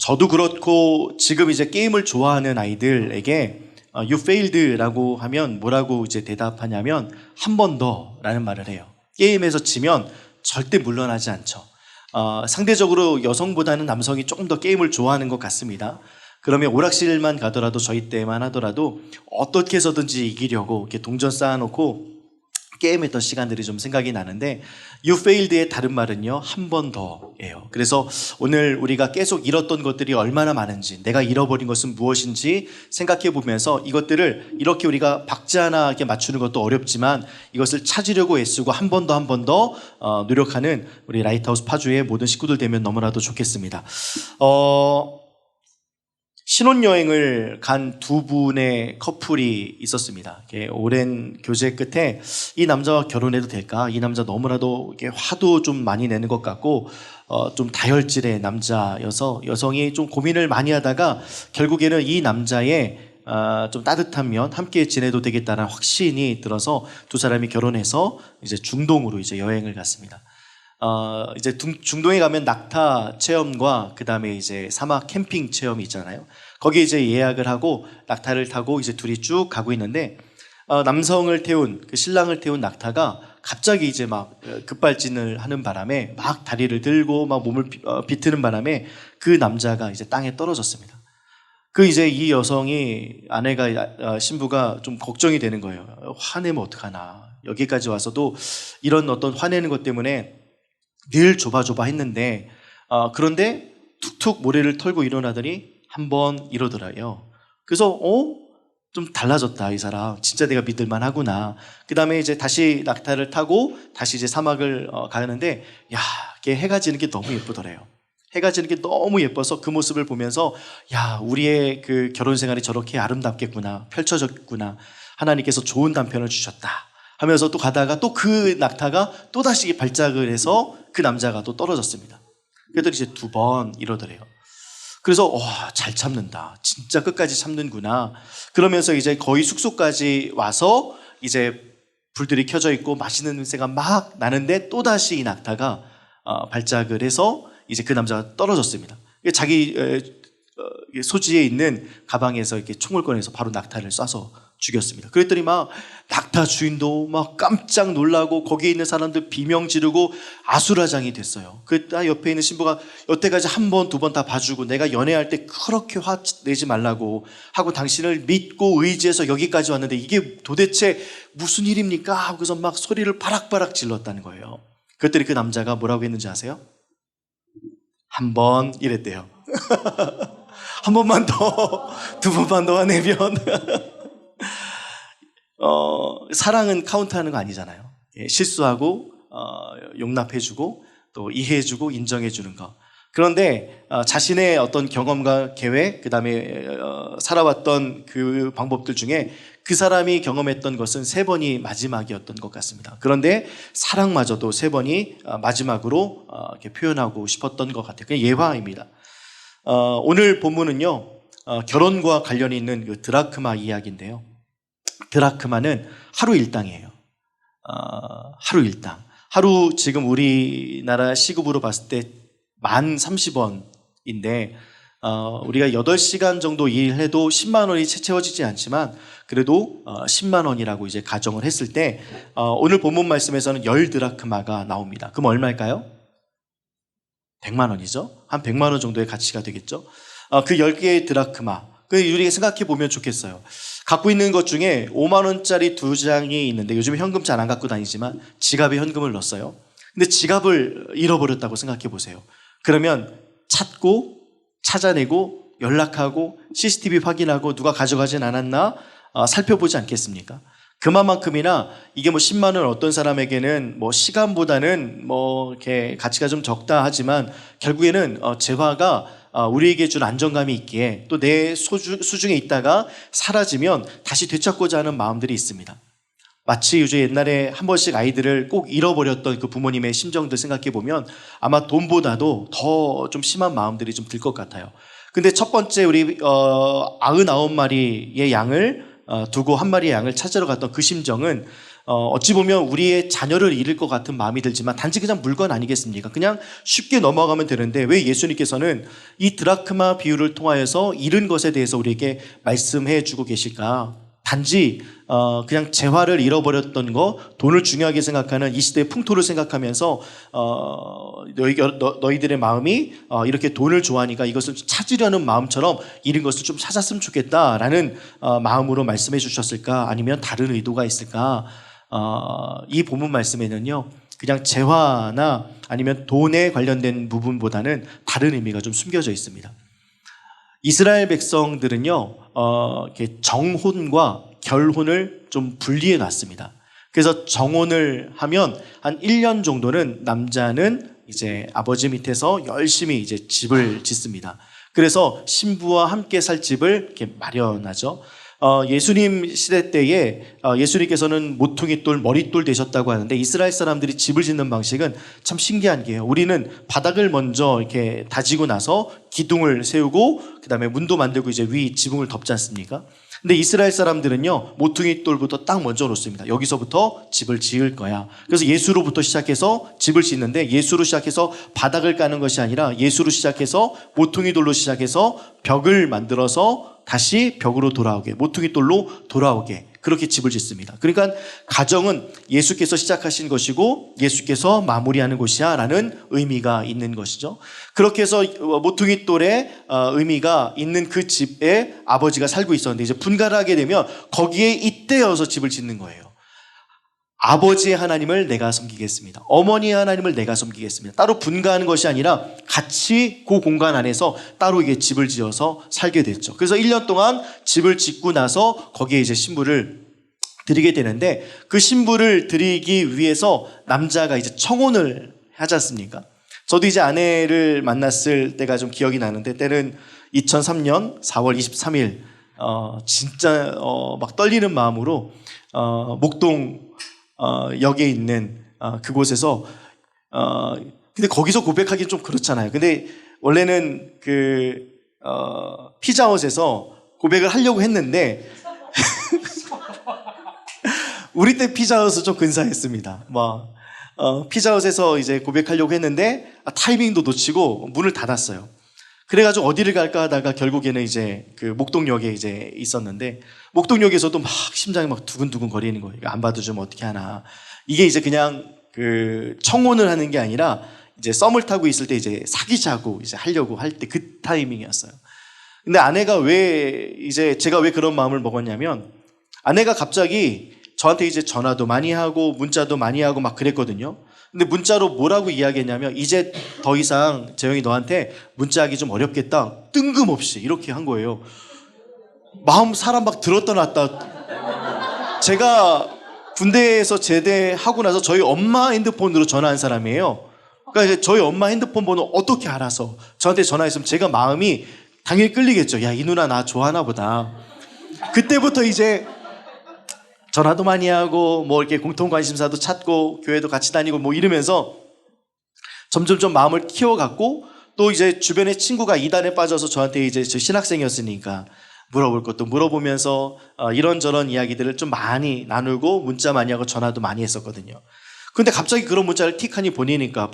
저도 그렇고 지금 이제 게임을 좋아하는 아이들에게 you failed라고 하면 뭐라고 이제 대답하냐면 한 번 더라는 말을 해요. 게임에서 지면 절대 물러나지 않죠. 상대적으로 여성보다는 남성이 조금 더 게임을 좋아하는 것 같습니다. 그러면 오락실만 가더라도 저희 때만 하더라도 어떻게 해서든지 이기려고 이렇게 동전 쌓아놓고 게임했던 시간들이 좀 생각이 나는데 You failed의 다른 말은요 한 번 더예요. 그래서 오늘 우리가 계속 잃었던 것들이 얼마나 많은지, 내가 잃어버린 것은 무엇인지 생각해 보면서 이것들을 이렇게 우리가 박자 하나 이렇게 맞추는 것도 어렵지만 이것을 찾으려고 애쓰고 한 번 더 한 번 더 노력하는 우리 라이트하우스 파주의 모든 식구들 되면 너무나도 좋겠습니다. 신혼여행을 간 두 분의 커플이 있었습니다. 오랜 교제 끝에 이 남자와 결혼해도 될까? 이 남자 너무나도 화도 좀 많이 내는 것 같고 좀 다혈질의 남자여서 여성이 좀 고민을 많이 하다가 결국에는 이 남자의 좀 따뜻한 면 함께 지내도 되겠다는 확신이 들어서 두 사람이 결혼해서 이제 중동으로 이제 여행을 갔습니다. 이제 중동에 가면 낙타 체험과 그 다음에 이제 사막 캠핑 체험이 있잖아요. 거기에 이제 예약을 하고 낙타를 타고 이제 둘이 쭉 가고 있는데 남성을 태운 그 신랑을 태운 낙타가 갑자기 이제 막 급발진을 하는 바람에 막 다리를 들고 막 몸을 비트는 바람에 그 남자가 이제 땅에 떨어졌습니다. 그 이제 이 여성이 아내가 신부가 좀 걱정이 되는 거예요. 화내면 어떡하나. 여기까지 와서도 이런 어떤 화내는 것 때문에 늘 조바조바 했는데 그런데 툭툭 모래를 털고 일어나더니 한번 이러더라요. 그래서 좀 달라졌다 이 사람. 진짜 내가 믿을만 하구나. 그 다음에 이제 다시 낙타를 타고 다시 이제 사막을 가는데 야, 이게 해가 지는 게 너무 예쁘더래요. 해가 지는 게 너무 예뻐서 그 모습을 보면서 야, 우리의 그 결혼 생활이 저렇게 아름답겠구나, 펼쳐졌구나, 하나님께서 좋은 단편을 주셨다 하면서 또 가다가 또 그 낙타가 또 다시 발작을 해서 그 남자가 또 떨어졌습니다. 그랬더니 이제 두 번 이러더래요. 그래서 잘 참는다, 진짜 끝까지 참는구나. 그러면서 이제 거의 숙소까지 와서 이제 불들이 켜져 있고 맛있는 냄새가 막 나는데 또 다시 이 낙타가 발작을 해서 이제 그 남자가 떨어졌습니다. 자기 소지에 있는 가방에서 이렇게 총을 꺼내서 바로 낙타를 쏴서 죽였습니다. 그랬더니 막 낙타 주인도 막 깜짝 놀라고 거기에 있는 사람들 비명 지르고 아수라장이 됐어요. 그 옆에 있는 신부가 여태까지 한 번, 두 번 다 봐주고 내가 연애할 때 그렇게 화 내지 말라고 하고 당신을 믿고 의지해서 여기까지 왔는데 이게 도대체 무슨 일입니까? 하고서 막 소리를 바락바락 질렀다는 거예요. 그랬더니 그 남자가 뭐라고 했는지 아세요? 한 번 이랬대요. 한 번만 더, 두 번만 더 화내면 사랑은 카운트하는 거 아니잖아요. 실수하고 용납해주고 또 이해해주고 인정해주는 거. 그런데 자신의 어떤 경험과 계획, 그 다음에 살아왔던 그 방법들 중에 그 사람이 경험했던 것은 3번이 마지막이었던 것 같습니다. 그런데 사랑마저도 3번이 마지막으로 이렇게 표현하고 싶었던 것 같아요. 그냥 예화입니다. 오늘 본문은요, 결혼과 관련이 있는 그 드라크마 이야기인데요. 드라크마는 하루 일당이에요. 하루 일당. 하루 지금 우리나라 시급으로 봤을 때 1030원인데 우리가 8시간 정도 일해도 10만 원이 채 채워지지 않지만 그래도 10만 원이라고 이제 가정을 했을 때 오늘 본문 말씀에서는 10드라크마가 나옵니다. 그럼 얼마일까요? 100만 원이죠. 한 100만 원 정도의 가치가 되겠죠. 그 10개의 드라크마, 우리가 생각해 보면 좋겠어요. 갖고 있는 것 중에 5만 원짜리 2장이 있는데 요즘에 현금 잘 안 갖고 다니지만 지갑에 현금을 넣었어요. 근데 지갑을 잃어버렸다고 생각해 보세요. 그러면 찾고 찾아내고 연락하고 CCTV 확인하고 누가 가져가진 않았나 살펴보지 않겠습니까? 그만큼이나 이게 뭐 10만 원 어떤 사람에게는 뭐 시간보다는 뭐 이렇게 가치가 좀 적다 하지만 결국에는 재화가 우리에게 준 안정감이 있기에 또 내 수중에 있다가 사라지면 다시 되찾고자 하는 마음들이 있습니다. 마치 요즘 옛날에 한 번씩 아이들을 꼭 잃어버렸던 그 부모님의 심정들 생각해 보면 아마 돈보다도 더 좀 심한 마음들이 좀 들 것 같아요. 근데 첫 번째 우리 99마리의 양을 두고 한 마리의 양을 찾으러 갔던 그 심정은 어찌 보면 우리의 자녀를 잃을 것 같은 마음이 들지만 단지 그냥 물건 아니겠습니까? 그냥 쉽게 넘어가면 되는데 왜 예수님께서는 이 드라크마 비유를 통하여서 잃은 것에 대해서 우리에게 말씀해 주고 계실까? 단지 그냥 재화를 잃어버렸던 거, 돈을 중요하게 생각하는 이 시대의 풍토를 생각하면서 너희들의 마음이 이렇게 돈을 좋아하니까 이것을 찾으려는 마음처럼 잃은 것을 좀 찾았으면 좋겠다라는 마음으로 말씀해 주셨을까? 아니면 다른 의도가 있을까? 이 본문 말씀에는요, 그냥 재화나 아니면 돈에 관련된 부분보다는 다른 의미가 좀 숨겨져 있습니다. 이스라엘 백성들은요, 이렇게 정혼과 결혼을 좀 분리해 놨습니다. 그래서 정혼을 하면 한 1년 정도는 남자는 이제 아버지 밑에서 열심히 이제 집을 짓습니다. 그래서 신부와 함께 살 집을 이렇게 마련하죠. 예수님 시대 때에 예수님께서는 모퉁이돌, 머릿돌 되셨다고 하는데 이스라엘 사람들이 집을 짓는 방식은 참 신기한 게요. 우리는 바닥을 먼저 이렇게 다지고 나서 기둥을 세우고 그 다음에 문도 만들고 이제 위 지붕을 덮지 않습니까? 근데 이스라엘 사람들은요, 모퉁이돌부터 딱 먼저 놓습니다. 여기서부터 집을 지을 거야. 그래서 예수로부터 시작해서 집을 짓는데 예수로 시작해서 바닥을 까는 것이 아니라 예수로 시작해서 모퉁이돌로 시작해서 벽을 만들어서 다시 벽으로 돌아오게, 모퉁이돌로 돌아오게, 그렇게 집을 짓습니다. 그러니까 가정은 예수께서 시작하신 것이고 예수께서 마무리하는 곳이야 라는 의미가 있는 것이죠. 그렇게 해서 모퉁이돌의 의미가 있는 그 집에 아버지가 살고 있었는데 이제 분가를 하게 되면 거기에 잇대어서 집을 짓는 거예요. 아버지의 하나님을 내가 섬기겠습니다. 어머니의 하나님을 내가 섬기겠습니다. 따로 분가하는 것이 아니라 같이 그 공간 안에서 따로 이게 집을 지어서 살게 됐죠. 그래서 1년 동안 집을 짓고 나서 거기에 이제 신부를 드리게 되는데 그 신부를 드리기 위해서 남자가 이제 청혼을 하지 않습니까? 저도 이제 아내를 만났을 때가 좀 기억이 나는데 때는 2003년 4월 23일 진짜 막 떨리는 마음으로 목동 역에 있는 그곳에서 근데 거기서 고백하기는 좀 그렇잖아요. 근데 원래는 그 피자헛에서 고백을 하려고 했는데 우리 때 피자헛은 좀 근사했습니다. 피자헛에서 이제 고백하려고 했는데 타이밍도 놓치고 문을 닫았어요. 그래가지고 어디를 갈까 하다가 결국에는 이제 그 목동역에 이제 있었는데 목동역에서도 막 심장이 막 두근두근 거리는 거예요. 안 받아주면 어떻게 하나. 이게 이제 그냥 그 청혼을 하는 게 아니라 이제 썸을 타고 있을 때 이제 사귀자고 이제 하려고 할 때 그 타이밍이었어요. 근데 아내가 제가 왜 그런 마음을 먹었냐면 아내가 갑자기 저한테 이제 전화도 많이 하고 문자도 많이 하고 막 그랬거든요. 근데 문자로 뭐라고 이야기했냐면 이제 더 이상 재영이 너한테 문자하기 좀 어렵겠다. 뜬금없이 이렇게 한 거예요. 사람 막 들었다 놨다. 제가 군대에서 제대하고 나서 저희 엄마 핸드폰으로 전화한 사람이에요. 그러니까 저희 엄마 핸드폰 번호 어떻게 알아서 저한테 전화했으면 제가 마음이 당연히 끌리겠죠. 야, 이 누나 나 좋아하나 보다. 그때부터 이제 전화도 많이 하고 뭐 이렇게 공통 관심사도 찾고 교회도 같이 다니고 뭐 이러면서 점점 좀 마음을 키워갔고 또 이제 주변에 친구가 이단에 빠져서 저한테 이제 저 신학생이었으니까 물어볼 것도 물어보면서 이런저런 이야기들을 좀 많이 나누고 문자 많이 하고 전화도 많이 했었거든요. 근데 갑자기 그런 문자를 틱하니 보내니까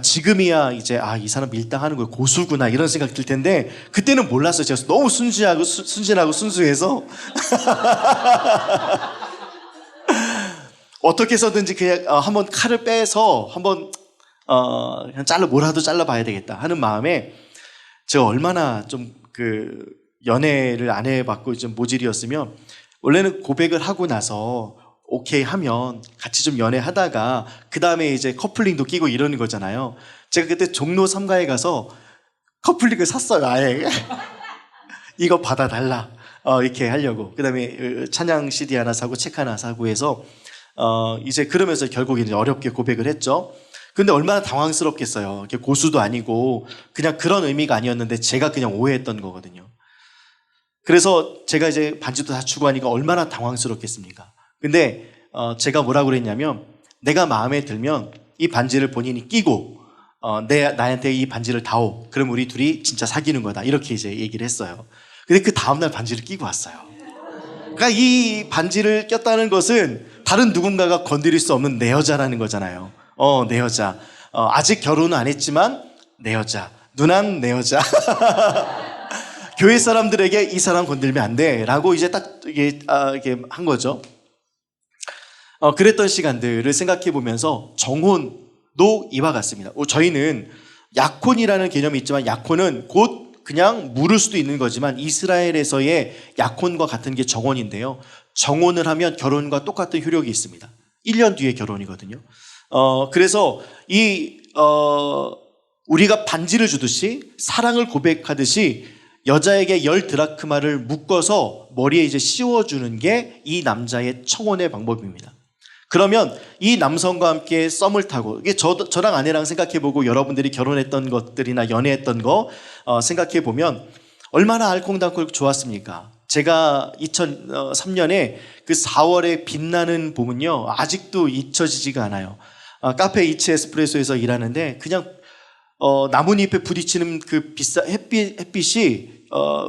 지금이야 이제 이 사람 밀당하는 거야 고수구나 이런 생각 들 텐데 그때는 몰랐어요. 제가 너무 순진하고 순수해서 어떻게 해서든지 그냥 한번 칼을 빼서 한번 그냥 뭐라도 잘라봐야 되겠다 하는 마음에 제가 얼마나 좀 그 연애를 안 해봤고 좀 모질이었으면 원래는 고백을 하고 나서 오케이 하면 같이 좀 연애하다가 그 다음에 이제 커플링도 끼고 이러는 거잖아요. 제가 그때 종로 3가에 가서 커플링을 샀어요. 아예 이거 받아달라 이렇게 하려고. 그 다음에 찬양 CD 하나 사고 책 하나 사고 해서 이제 그러면서 결국 이제 어렵게 고백을 했죠. 근데 얼마나 당황스럽겠어요. 고수도 아니고 그냥 그런 의미가 아니었는데 제가 그냥 오해했던 거거든요. 그래서 제가 이제 반지도 다 주고 하니까 얼마나 당황스럽겠습니까? 근데 제가 뭐라고 그랬냐면 내가 마음에 들면 이 반지를 본인이 끼고 나한테 이 반지를 다오. 그럼 우리 둘이 진짜 사귀는 거다. 이렇게 이제 얘기를 했어요. 근데 그 다음날 반지를 끼고 왔어요. 그러니까 이 반지를 꼈다는 것은 다른 누군가가 건드릴 수 없는 내 여자라는 거잖아요. 내 여자. 아직 결혼은 안 했지만 내 여자. 누난 내 여자. 교회 사람들에게 이 사람 건들면 안 돼. 라고 이제 딱 이게 한 거죠. 그랬던 시간들을 생각해 보면서 정혼도 이와 같습니다. 저희는 약혼이라는 개념이 있지만 약혼은 곧 그냥 물을 수도 있는 거지만 이스라엘에서의 약혼과 같은 게 정혼인데요. 정혼을 하면 결혼과 똑같은 효력이 있습니다. 1년 뒤에 결혼이거든요. 그래서 우리가 반지를 주듯이 사랑을 고백하듯이 여자에게 10드라크마를 묶어서 머리에 이제 씌워주는 게 이 남자의 청혼의 방법입니다. 그러면 이 남성과 함께 썸을 타고, 이게 저랑 아내랑 생각해보고 여러분들이 결혼했던 것들이나 연애했던 거 생각해보면 얼마나 알콩달콩 좋았습니까? 제가 2003년에 그 4월에 빛나는 봄은요 아직도 잊혀지지가 않아요. 카페 이치 에스프레소에서 일하는데 그냥 나뭇잎에 부딪히는 그 햇빛이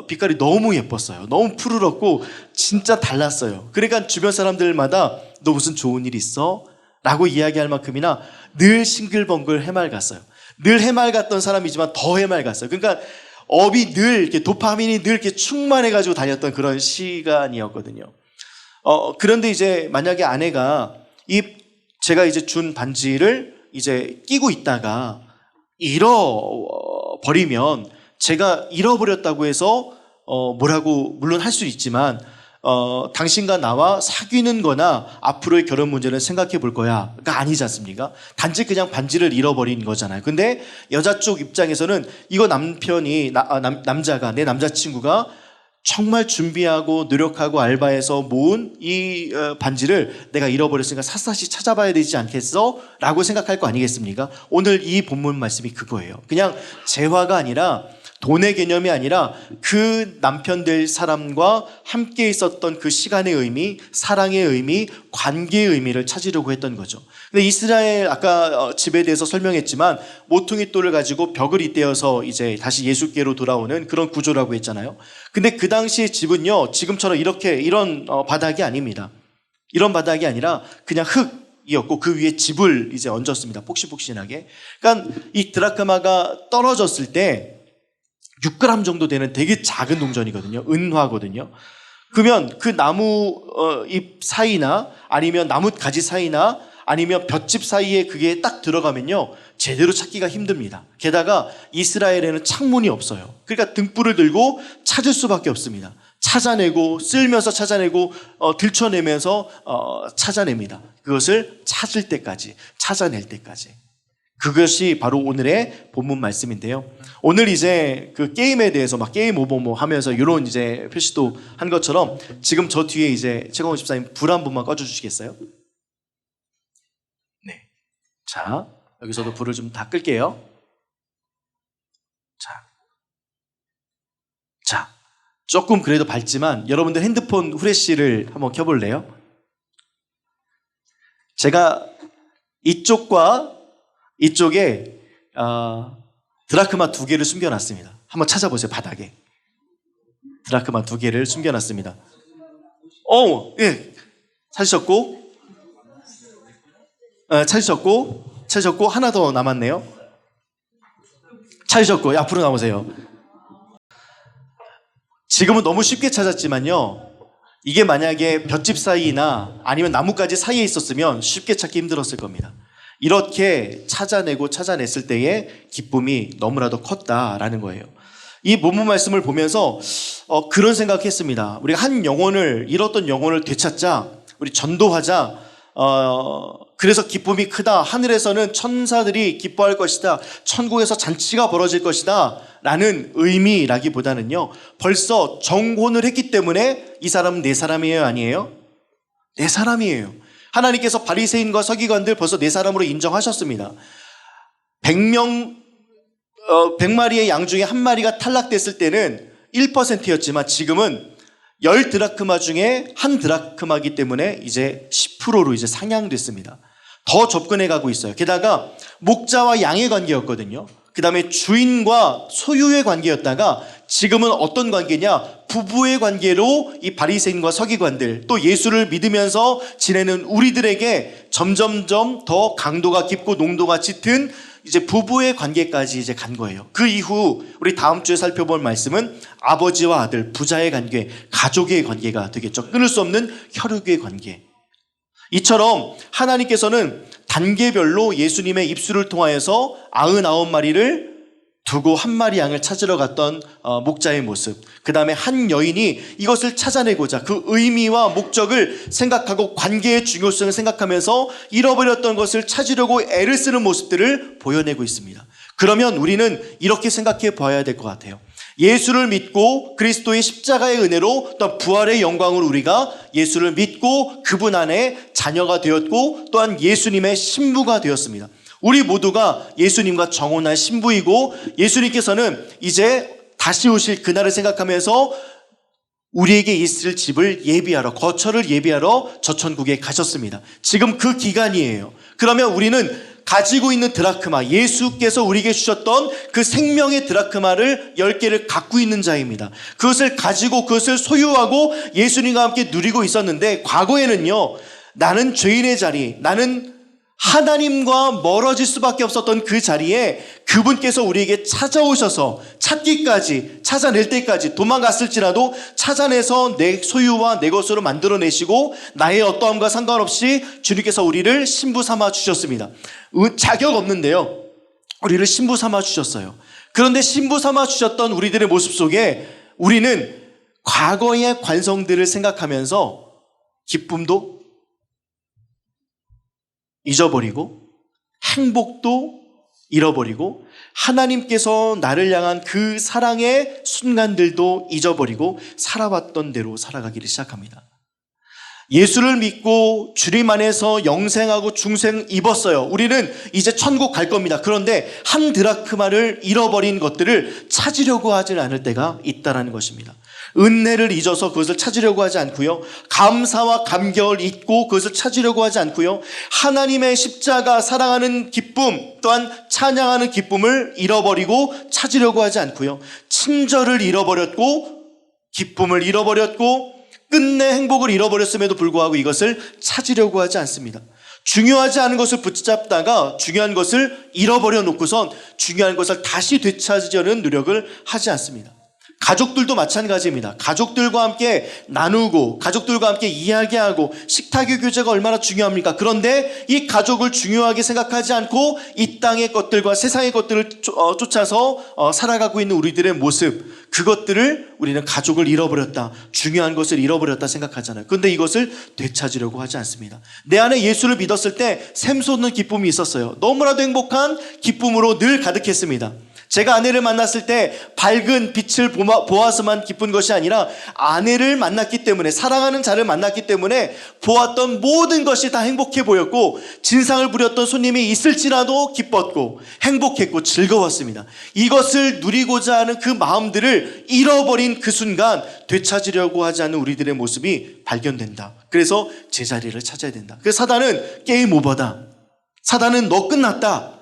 빛깔이 너무 예뻤어요. 너무 푸르렀고 진짜 달랐어요. 그러니까 주변 사람들마다 너 무슨 좋은 일 있어? 라고 이야기할 만큼이나 늘 싱글벙글 해맑았어요. 늘 해맑았던 사람이지만 더 해맑았어요. 그러니까 업이 늘 이렇게 도파민이 늘 이렇게 충만해가지고 다녔던 그런 시간이었거든요. 그런데 이제 만약에 아내가 제가 이제 준 반지를 이제 끼고 있다가 잃어버리면 제가 잃어버렸다고 해서 뭐라고 물론 할 수 있지만 당신과 나와 사귀는 거나 앞으로의 결혼 문제는 생각해 볼 거야가 아니지 않습니까? 단지 그냥 반지를 잃어버린 거잖아요. 근데 여자 쪽 입장에서는 이거 남자가 내 남자친구가 정말 준비하고 노력하고 알바해서 모은 이 반지를 내가 잃어버렸으니까 샅샅이 찾아봐야 되지 않겠어? 라고 생각할 거 아니겠습니까? 오늘 이 본문 말씀이 그거예요. 그냥 재화가 아니라 돈의 개념이 아니라 그 남편 될 사람과 함께 있었던 그 시간의 의미, 사랑의 의미, 관계의 의미를 찾으려고 했던 거죠. 근데 이스라엘 아까 집에 대해서 설명했지만 모퉁이 돌을 가지고 벽을 잇대어서 이제 다시 예수께로 돌아오는 그런 구조라고 했잖아요. 근데 그 당시의 집은요 지금처럼 이런 바닥이 아닙니다. 이런 바닥이 아니라 그냥 흙이었고 그 위에 집을 이제 얹었습니다. 폭신폭신하게. 그러니까 이 드라크마가 떨어졌을 때 6g 정도 되는 되게 작은 동전이거든요. 은화거든요. 그러면 그 나무 잎 사이나 아니면 나무 가지 사이나 아니면 볏짚 사이에 그게 딱 들어가면요 제대로 찾기가 힘듭니다. 게다가 이스라엘에는 창문이 없어요. 그러니까 등불을 들고 찾을 수밖에 없습니다. 찾아내고 쓸면서 찾아내고 들춰내면서 찾아냅니다. 그것을 찾을 때까지, 찾아낼 때까지. 그것이 바로 오늘의 본문 말씀인데요. 오늘 이제 그 게임에 대해서 막 게임 오버 뭐 하면서 이런 이제 표시도 한 것처럼 지금 저 뒤에 이제 최광훈 집사님 불 한 번만 꺼줘 주시겠어요? 네. 자, 여기서도 불을 좀 다 끌게요. 자, 조금 그래도 밝지만 여러분들 핸드폰 후레쉬를 한번 켜볼래요? 제가 이쪽과 이쪽에 드라크마 2개를 숨겨놨습니다. 한번 찾아보세요. 바닥에 드라크마 2개를 숨겨놨습니다. 예, 찾으셨고 하나 더 남았네요. 찾으셨고 앞으로 나오세요. 지금은 너무 쉽게 찾았지만요 이게 만약에 볏짚 사이나 아니면 나뭇가지 사이에 있었으면 쉽게 찾기 힘들었을 겁니다. 이렇게 찾아내고 찾아냈을 때의 기쁨이 너무나도 컸다라는 거예요. 이 본문 말씀을 보면서 그런 생각했습니다. 우리가 한 영혼을 잃었던 영혼을 되찾자, 우리 전도하자. 그래서 기쁨이 크다. 하늘에서는 천사들이 기뻐할 것이다. 천국에서 잔치가 벌어질 것이다. 라는 의미라기보다는요. 벌써 정혼을 했기 때문에 이 사람은 내 사람이에요, 아니에요? 내 사람이에요. 하나님께서 바리새인과 서기관들 벌써 내 사람으로 인정하셨습니다. 100마리의 양 중에 한 마리가 탈락됐을 때는 1%였지만 지금은 10드라크마 중에 한 드라크마이기 때문에 이제 10%로 이제 상향됐습니다. 더 접근해 가고 있어요. 게다가 목자와 양의 관계였거든요. 그 다음에 주인과 소유의 관계였다가 지금은 어떤 관계냐? 부부의 관계로 이 바리새인과 서기관들, 또 예수를 믿으면서 지내는 우리들에게 점점점 더 강도가 깊고 농도가 짙은 이제 부부의 관계까지 이제 간 거예요. 그 이후 우리 다음 주에 살펴볼 말씀은 아버지와 아들, 부자의 관계, 가족의 관계가 되겠죠. 끊을 수 없는 혈육의 관계. 이처럼 하나님께서는 단계별로 예수님의 입술을 통하여서 99마리를 두고 한 마리 양을 찾으러 갔던 목자의 모습, 그 다음에 한 여인이 이것을 찾아내고자 그 의미와 목적을 생각하고 관계의 중요성을 생각하면서 잃어버렸던 것을 찾으려고 애를 쓰는 모습들을 보여내고 있습니다. 그러면 우리는 이렇게 생각해 봐야 될 것 같아요. 예수를 믿고 그리스도의 십자가의 은혜로 또 부활의 영광으로 우리가 예수를 믿고 그분 안에 자녀가 되었고 또한 예수님의 신부가 되었습니다. 우리 모두가 예수님과 정혼한 신부이고 예수님께서는 이제 다시 오실 그날을 생각하면서 우리에게 있을 집을 예비하러, 거처를 예비하러 저 천국에 가셨습니다. 지금 그 기간이에요. 그러면 우리는 가지고 있는 드라크마, 예수께서 우리에게 주셨던 그 생명의 드라크마를 10개를 갖고 있는 자입니다. 그것을 가지고 그것을 소유하고 예수님과 함께 누리고 있었는데, 과거에는요, 나는 죄인의 자리, 나는 하나님과 멀어질 수밖에 없었던 그 자리에 그분께서 우리에게 찾아오셔서 찾기까지, 찾아낼 때까지, 도망갔을지라도 찾아내서 내 소유와 내 것으로 만들어내시고 나의 어떠함과 상관없이 주님께서 우리를 신부 삼아 주셨습니다. 자격 없는데요, 우리를 신부 삼아 주셨어요. 그런데 신부 삼아 주셨던 우리들의 모습 속에 우리는 과거의 관성들을 생각하면서 기쁨도 잊어버리고 행복도 잃어버리고 하나님께서 나를 향한 그 사랑의 순간들도 잊어버리고 살아왔던 대로 살아가기를 시작합니다. 예수를 믿고 주님 안에서 영생하고 중생 입었어요. 우리는 이제 천국 갈 겁니다. 그런데 한 드라크마를 잃어버린 것들을 찾으려고 하지 않을 때가 있다는 것입니다. 은혜를 잊어서 그것을 찾으려고 하지 않고요, 감사와 감격을 잊고 그것을 찾으려고 하지 않고요, 하나님의 십자가 사랑하는 기쁨 또한 찬양하는 기쁨을 잃어버리고 찾으려고 하지 않고요, 친절을 잃어버렸고 기쁨을 잃어버렸고 끝내 행복을 잃어버렸음에도 불구하고 이것을 찾으려고 하지 않습니다. 중요하지 않은 것을 붙잡다가 중요한 것을 잃어버려 놓고선 중요한 것을 다시 되찾으려는 노력을 하지 않습니다. 가족들도 마찬가지입니다. 가족들과 함께 나누고 가족들과 함께 이야기하고 식탁의 교제가 얼마나 중요합니까? 그런데 이 가족을 중요하게 생각하지 않고 이 땅의 것들과 세상의 것들을 쫓아서 살아가고 있는 우리들의 모습, 그것들을 우리는 가족을 잃어버렸다, 중요한 것을 잃어버렸다 생각하잖아요. 그런데 이것을 되찾으려고 하지 않습니다. 내 안에 예수를 믿었을 때 샘솟는 기쁨이 있었어요. 너무나도 행복한 기쁨으로 늘 가득했습니다. 제가 아내를 만났을 때 밝은 빛을 보아서만 기쁜 것이 아니라 아내를 만났기 때문에, 사랑하는 자를 만났기 때문에 보았던 모든 것이 다 행복해 보였고, 진상을 부렸던 손님이 있을지라도 기뻤고 행복했고 즐거웠습니다. 이것을 누리고자 하는 그 마음들을 잃어버린 그 순간 되찾으려고 하지 않는 우리들의 모습이 발견된다. 그래서 제자리를 찾아야 된다. 그래서 사단은 게임 오버다, 사단은 너 끝났다,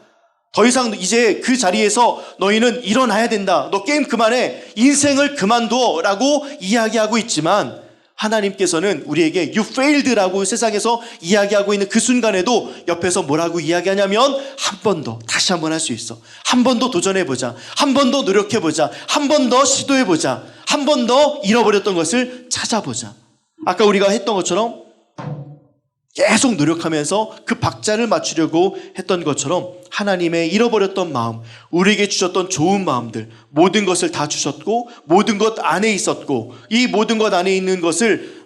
더 이상 이제 그 자리에서 너희는 일어나야 된다, 너 게임 그만해, 인생을 그만둬 라고 이야기하고 있지만, 하나님께서는 우리에게 You failed라고 세상에서 이야기하고 있는 그 순간에도 옆에서 뭐라고 이야기하냐면, 한 번 더, 다시 한번 할 수 있어, 한 번 더 도전해보자, 한 번 더 노력해보자, 한 번 더 시도해보자, 한 번 더 잃어버렸던 것을 찾아보자. 아까 우리가 했던 것처럼 계속 노력하면서 그 박자를 맞추려고 했던 것처럼 하나님의 잃어버렸던 마음, 우리에게 주셨던 좋은 마음들, 모든 것을 다 주셨고 모든 것 안에 있었고 이 모든 것 안에 있는 것을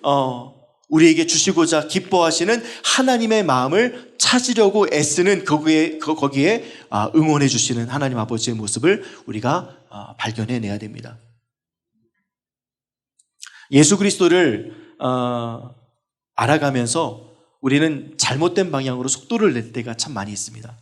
우리에게 주시고자 기뻐하시는 하나님의 마음을 찾으려고 애쓰는 거기에 응원해 주시는 하나님 아버지의 모습을 우리가 발견해내야 됩니다. 예수 그리스도를 알아가면서 우리는 잘못된 방향으로 속도를 낼 때가 참 많이 있습니다.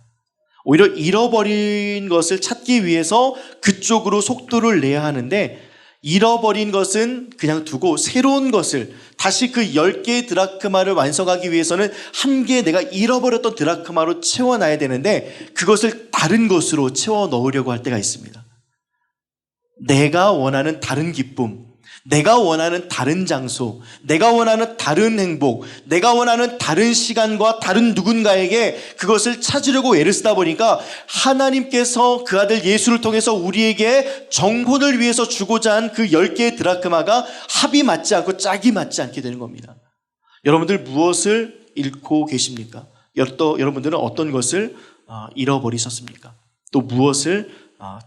오히려 잃어버린 것을 찾기 위해서 그쪽으로 속도를 내야 하는데, 잃어버린 것은 그냥 두고 새로운 것을 다시 그 10개의 드라크마를 완성하기 위해서는 한 개 내가 잃어버렸던 드라크마로 채워놔야 되는데, 그것을 다른 것으로 채워 넣으려고 할 때가 있습니다. 내가 원하는 다른 기쁨, 내가 원하는 다른 장소, 내가 원하는 다른 행복, 내가 원하는 다른 시간과 다른 누군가에게 그것을 찾으려고 애를 쓰다 보니까 하나님께서 그 아들 예수를 통해서 우리에게 정혼을 위해서 주고자 한 그 10개의 드라크마가 합이 맞지 않고 짝이 맞지 않게 되는 겁니다. 여러분들 무엇을 잃고 계십니까? 또 여러분들은 어떤 것을 잃어버리셨습니까? 또 무엇을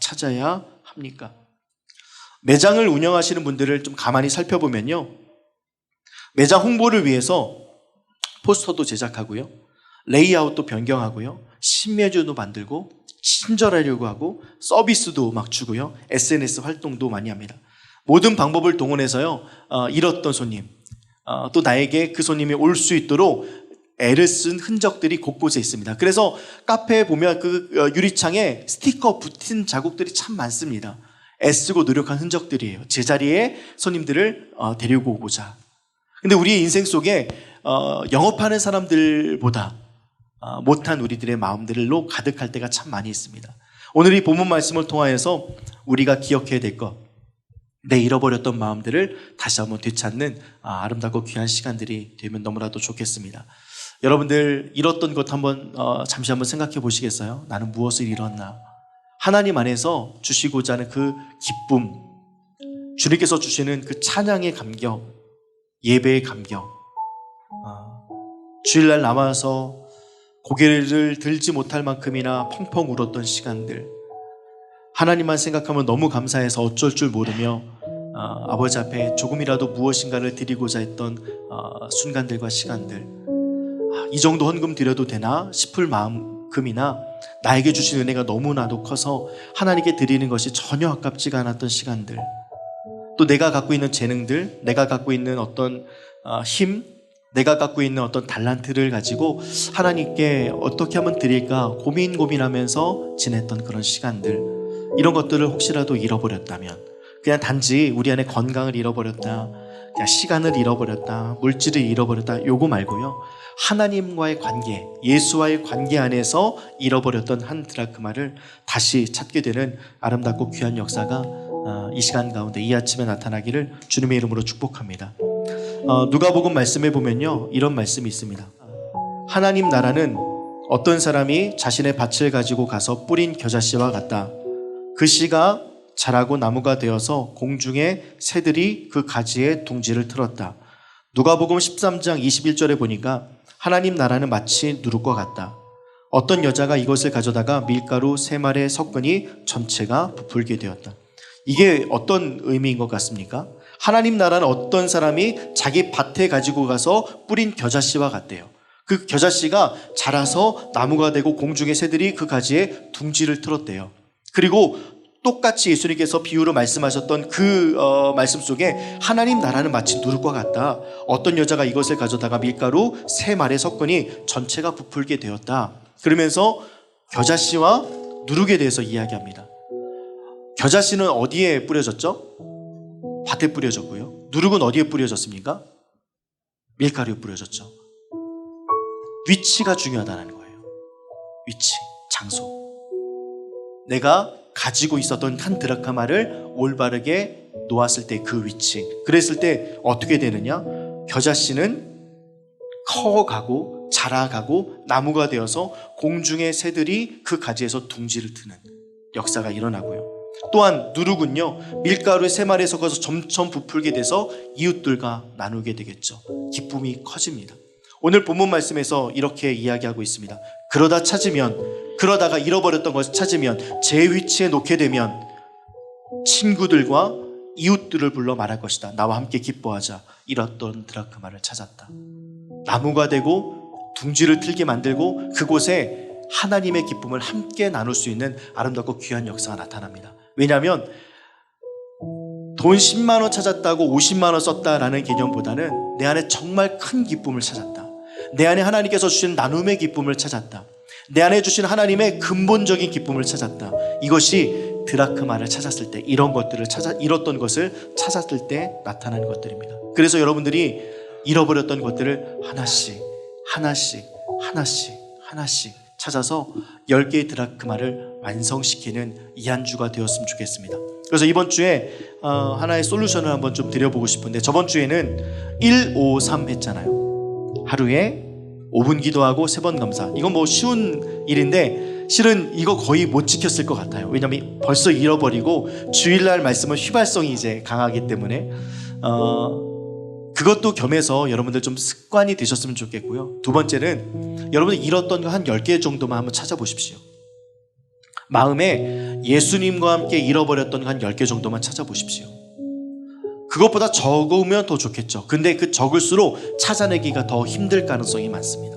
찾아야 합니까? 매장을 운영하시는 분들을 좀 가만히 살펴보면요, 매장 홍보를 위해서 포스터도 제작하고요, 레이아웃도 변경하고요, 신메뉴도 만들고 친절하려고 하고 서비스도 막 주고요, SNS 활동도 많이 합니다. 모든 방법을 동원해서요, 잃었던 손님, 또 나에게 그 손님이 올 수 있도록 애를 쓴 흔적들이 곳곳에 있습니다. 그래서 카페에 보면 그 유리창에 스티커 붙인 자국들이 참 많습니다. 애쓰고 노력한 흔적들이에요. 제자리에 손님들을 데리고 오고자. 근데 우리의 인생 속에 영업하는 사람들보다 못한 우리들의 마음들로 가득할 때가 참 많이 있습니다. 오늘 이 본문 말씀을 통하여서 우리가 기억해야 될 것, 내 잃어버렸던 마음들을 다시 한번 되찾는 아름답고 귀한 시간들이 되면 너무나도 좋겠습니다. 여러분들 잃었던 것 잠시 한번 생각해 보시겠어요? 나는 무엇을 잃었나? 하나님 안에서 주시고자 하는 그 기쁨, 주님께서 주시는 그 찬양의 감격, 예배의 감격, 주일날 남아서 고개를 들지 못할 만큼이나 펑펑 울었던 시간들, 하나님만 생각하면 너무 감사해서 어쩔 줄 모르며 아버지 앞에 조금이라도 무엇인가를 드리고자 했던 순간들과 시간들, 이 정도 헌금 드려도 되나 싶을 마음큼이나 나에게 주신 은혜가 너무나도 커서 하나님께 드리는 것이 전혀 아깝지가 않았던 시간들, 또 내가 갖고 있는 재능들, 내가 갖고 있는 어떤 힘, 내가 갖고 있는 어떤 달란트를 가지고 하나님께 어떻게 하면 드릴까 고민하면서 지냈던 그런 시간들, 이런 것들을 혹시라도 잃어버렸다면, 그냥 단지 우리 안에 건강을 잃어버렸다, 그냥 시간을 잃어버렸다, 물질을 잃어버렸다, 요거 말고요, 하나님과의 관계, 예수와의 관계 안에서 잃어버렸던 한 드라크마를 다시 찾게 되는 아름답고 귀한 역사가 이 시간 가운데 이 아침에 나타나기를 주님의 이름으로 축복합니다. 누가복음 말씀에 보면요, 이런 말씀이 있습니다. 하나님 나라는 어떤 사람이 자신의 밭을 가지고 가서 뿌린 겨자씨와 같다. 그 씨가 자라고 나무가 되어서 공중의 새들이 그 가지에 둥지를 틀었다. 누가복음 13장 21절에 보니까 하나님 나라는 마치 누룩과 같다. 어떤 여자가 이것을 가져다가 밀가루 3말에 섞으니 전체가 부풀게 되었다. 이게 어떤 의미인 것 같습니까? 하나님 나라는 어떤 사람이 자기 밭에 가지고 가서 뿌린 겨자씨와 같대요. 그 겨자씨가 자라서 나무가 되고 공중의 새들이 그 가지에 둥지를 틀었대요. 그리고 똑같이 예수님께서 비유로 말씀하셨던 그 말씀 속에 하나님 나라는 마치 누룩과 같다. 어떤 여자가 이것을 가져다가 밀가루 3말에 섞으니 전체가 부풀게 되었다. 그러면서 겨자씨와 누룩에 대해서 이야기합니다. 겨자씨는 어디에 뿌려졌죠? 밭에 뿌려졌고요. 누룩은 어디에 뿌려졌습니까? 밀가루에 뿌려졌죠. 위치가 중요하다는 거예요. 위치, 장소. 내가 가지고 있었던 한 드라크마를 올바르게 놓았을 때 그 위치, 그랬을 때 어떻게 되느냐? 겨자씨는 커가고 자라가고 나무가 되어서 공중의 새들이 그 가지에서 둥지를 트는 역사가 일어나고요. 또한 누룩은요, 밀가루에 3말에 섞어서 점점 부풀게 돼서 이웃들과 나누게 되겠죠. 기쁨이 커집니다. 오늘 본문 말씀에서 이렇게 이야기하고 있습니다. 그러다가 잃어버렸던 것을 찾으면, 제 위치에 놓게 되면 친구들과 이웃들을 불러 말할 것이다. 나와 함께 기뻐하자. 잃었던 드라크마를 찾았다. 나무가 되고 둥지를 틀게 만들고 그곳에 하나님의 기쁨을 함께 나눌 수 있는 아름답고 귀한 역사가 나타납니다. 왜냐하면 돈 10만 원 찾았다고 50만 원 썼다라는 개념보다는 내 안에 정말 큰 기쁨을 찾았다. 내 안에 하나님께서 주신 나눔의 기쁨을 찾았다. 내 안에 주신 하나님의 근본적인 기쁨을 찾았다. 이것이 드라크마를 찾았을 때, 잃었던 것을 찾았을 때 나타나는 것들입니다. 그래서 여러분들이 잃어버렸던 것들을 하나씩 찾아서 10개의 드라크마를 완성시키는 이 한 주가 되었으면 좋겠습니다. 그래서 이번 주에 하나의 솔루션을 한번 좀 드려보고 싶은데, 저번 주에는 153 했잖아요. 하루에 5분 기도하고 3번 감사. 이건 뭐 쉬운 일인데 실은 이거 거의 못 지켰을 것 같아요. 왜냐하면 벌써 잃어버리고 주일날 말씀은 휘발성이 이제 강하기 때문에 그것도 겸해서 여러분들 좀 습관이 되셨으면 좋겠고요. 두 번째는 여러분들 잃었던 거 한 10개 정도만 한번 찾아보십시오. 마음에 예수님과 함께 잃어버렸던 거 한 10개 정도만 찾아보십시오. 그것보다 적으면 더 좋겠죠. 근데 그 적을수록 찾아내기가 더 힘들 가능성이 많습니다.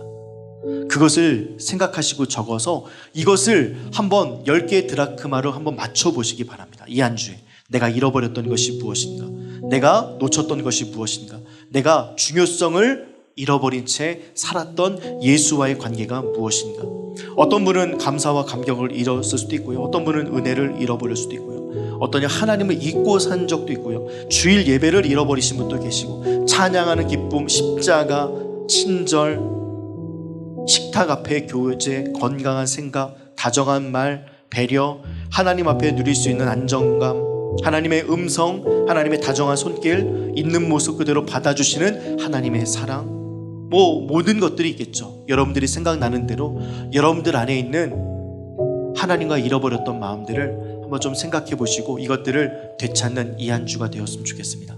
그것을 생각하시고 적어서 이것을 한번 10개의 드라크마로 한번 맞춰보시기 바랍니다. 이 한 주에 내가 잃어버렸던 것이 무엇인가, 내가 놓쳤던 것이 무엇인가, 내가 중요성을 잃어버린 채 살았던 예수와의 관계가 무엇인가. 어떤 분은 감사와 감격을 잃었을 수도 있고요. 어떤 분은 은혜를 잃어버릴 수도 있고요. 어떤 하나님을 잊고 산 적도 있고요. 주일 예배를 잃어버리신 분도 계시고, 찬양하는 기쁨, 십자가, 친절, 식탁 앞에 교제, 건강한 생각, 다정한 말, 배려, 하나님 앞에 누릴 수 있는 안정감, 하나님의 음성, 하나님의 다정한 손길, 있는 모습 그대로 받아주시는 하나님의 사랑, 뭐 모든 것들이 있겠죠. 여러분들이 생각나는 대로 여러분들 안에 있는 하나님과 잃어버렸던 마음들을 한번 좀 생각해 보시고 이것들을 되찾는 이 한 주가 되었으면 좋겠습니다.